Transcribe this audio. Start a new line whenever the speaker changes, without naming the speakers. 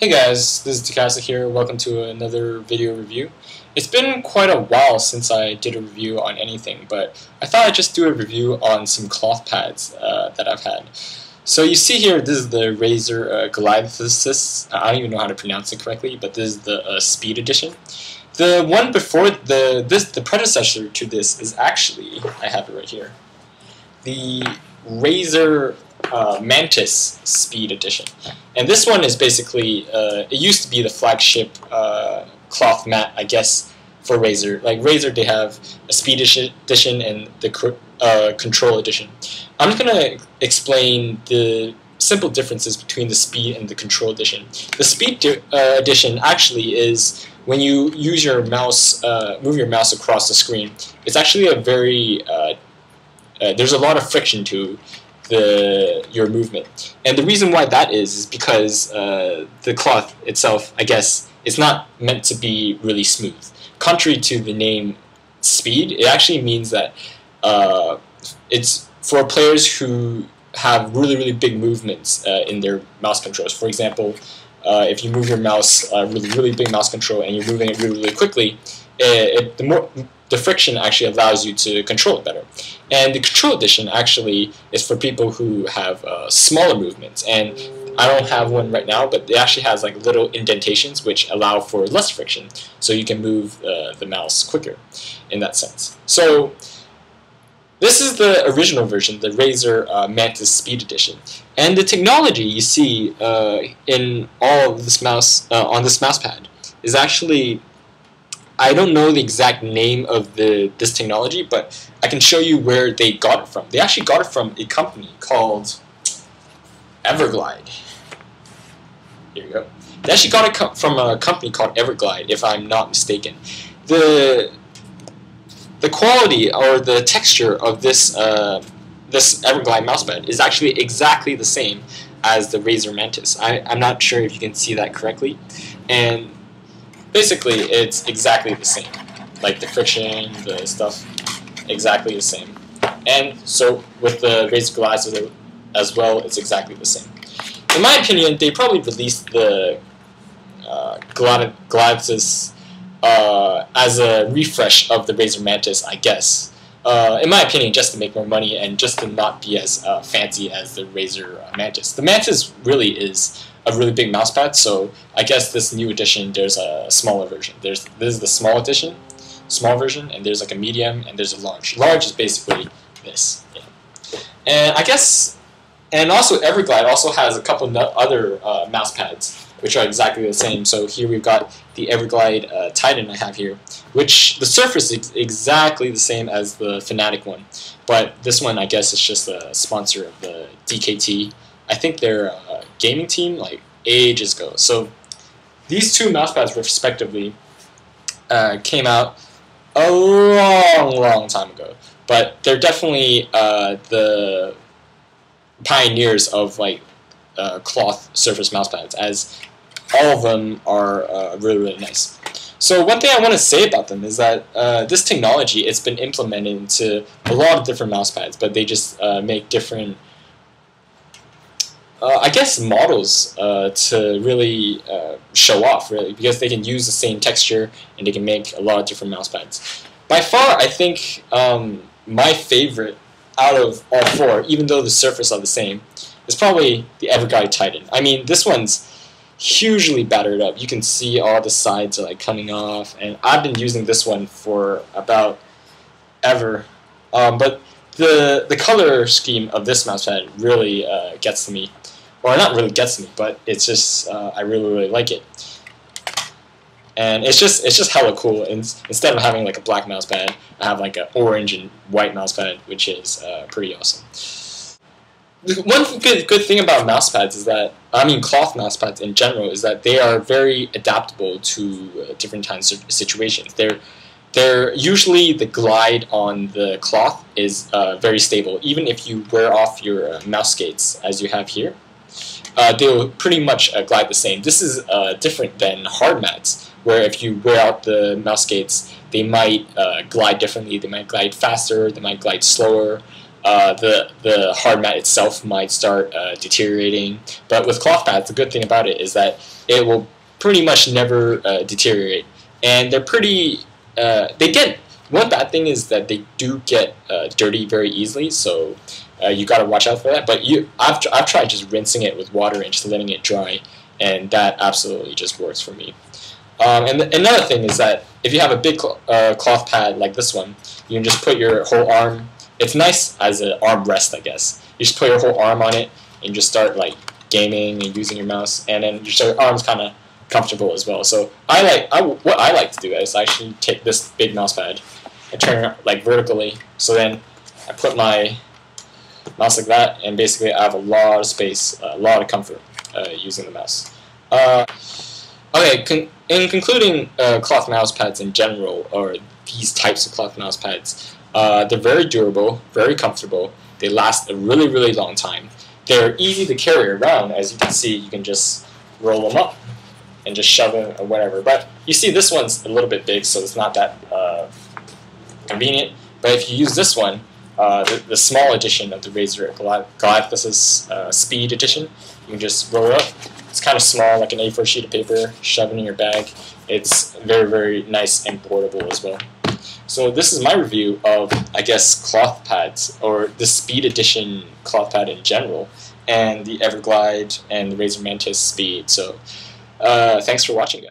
Hey guys, this is Takasa here. Welcome to another video review. It's been quite a while since I did a review on anything, but I thought I'd just do a review on some cloth pads that I've had. So you see here, this is the Razer Goliathus. I don't even know how to pronounce it correctly, but this is the Speed edition. The one before the predecessor to this is actually, I have it right here, the Razer Mantis Speed edition. And this one is basically, it used to be the flagship cloth mat, I guess, for Razer. Like Razer, they have a Speed edition and the Control edition. I'm just going to explain the simple differences between the Speed and the Control edition. The Speed edition actually is when you use your mouse, move your mouse across the screen. It's actually a very, there's a lot of friction to your movement, and the reason why that is because the cloth itself, I guess, is not meant to be really smooth. Contrary to the name Speed, it actually means that it's for players who have really big movements in their mouse controls. For example, if you move your mouse really big mouse control and you're moving it really quickly, the friction actually allows you to control it better. And the Control edition actually is for people who have smaller movements. And I don't have one right now, but it actually has like little indentations which allow for less friction, so you can move the mouse quicker in that sense. So this is the original version, the Razer Mantis Speed edition. And the technology you see in all of this mouse on this mouse pad is actually, I don't know the exact name of this technology, but I can show you where they got it from. They actually got it from a company called Everglide. Here you go. They actually got it from a company called Everglide, if I'm not mistaken. The quality or the texture of this this Everglide mousepad is actually exactly the same as the Razer Mantis. I'm not sure if you can see that correctly, and basically it's exactly the same. Like the friction, the stuff, exactly the same. And so with the Razer Goliathus as well, it's exactly the same. In my opinion, they probably released the Goliathus as a refresh of the Razer Mantis, I guess. In my opinion, just to make more money and just to not be as fancy as the Razer Mantis. The Mantis really is a really big mousepad, so I guess this new edition, there's a smaller version. This is the small version, and there's like a medium, and there's a large. Large is basically this. Yeah. And I guess, and also Everglide also has a couple of other mouse pads which are exactly the same. So here we've got the Everglide Titan I have here, which the surface is exactly the same as the Fnatic one, but this one I guess is just a sponsor of the DKT. I think they're a gaming team like ages ago. So these two mousepads respectively came out a long time ago, but they're definitely the pioneers of like cloth surface mousepads, as all of them are really nice. So one thing I want to say about them is that this technology, it's been implemented into a lot of different mousepads, but they just make different I guess models to really show off, really, because they can use the same texture and they can make a lot of different mousepads. By far, I think my favorite out of all four, even though the surface are the same, is probably the Everglide Titan. I mean, this one's hugely battered up. You can see all the sides are like coming off, and I've been using this one for about ever. But the color scheme of this mousepad really gets to me. Or not really gets me, but it's just I really like it, and it's just hella cool. And instead of having like a black mousepad, I have like an orange and white mousepad, which is pretty awesome. One good thing about mousepads is that, I mean cloth mousepads in general, is that they are very adaptable to different kinds of situations. They're usually, the glide on the cloth is very stable, even if you wear off your mouse skates as you have here. They'll pretty much glide the same. This is different than hard mats, where if you wear out the mouse skates, they might glide differently. They might glide faster, they might glide slower. the hard mat itself might start deteriorating. But with Clothpads, the good thing about it is that it will pretty much never deteriorate, and they're pretty. They get one bad thing is that they do get dirty very easily, so you got to watch out for that. But I've tried just rinsing it with water and just letting it dry, and that absolutely just works for me. Another thing is that if you have a big cloth pad like this one, you can just put your whole arm. It's nice as an arm rest, I guess. You just put your whole arm on it and just start like gaming and using your mouse, and then your arm's kind of comfortable as well. So what I like to do is I actually take this big mouse pad and turn it like vertically. So then I put my mouse like that, and basically I have a lot of space, a lot of comfort using the mouse. Okay, in concluding cloth mouse pads in general, or these types of cloth mouse pads, they're very durable, very comfortable. They last a really, really long time. They're easy to carry around. As you can see, you can just roll them up and just shove them or whatever. But you see this one's a little bit big, so it's not that convenient. But if you use this one, the small edition of the Razer Goliathus Speed edition, you can just roll it up. It's kind of small, like an A4 sheet of paper, shove it in your bag. It's very, very nice and portable as well. So this is my review of, I guess, cloth pads, or the Speed edition cloth pad in general, and the Everglide and the Razer Mantis Speed. So thanks for watching, guys.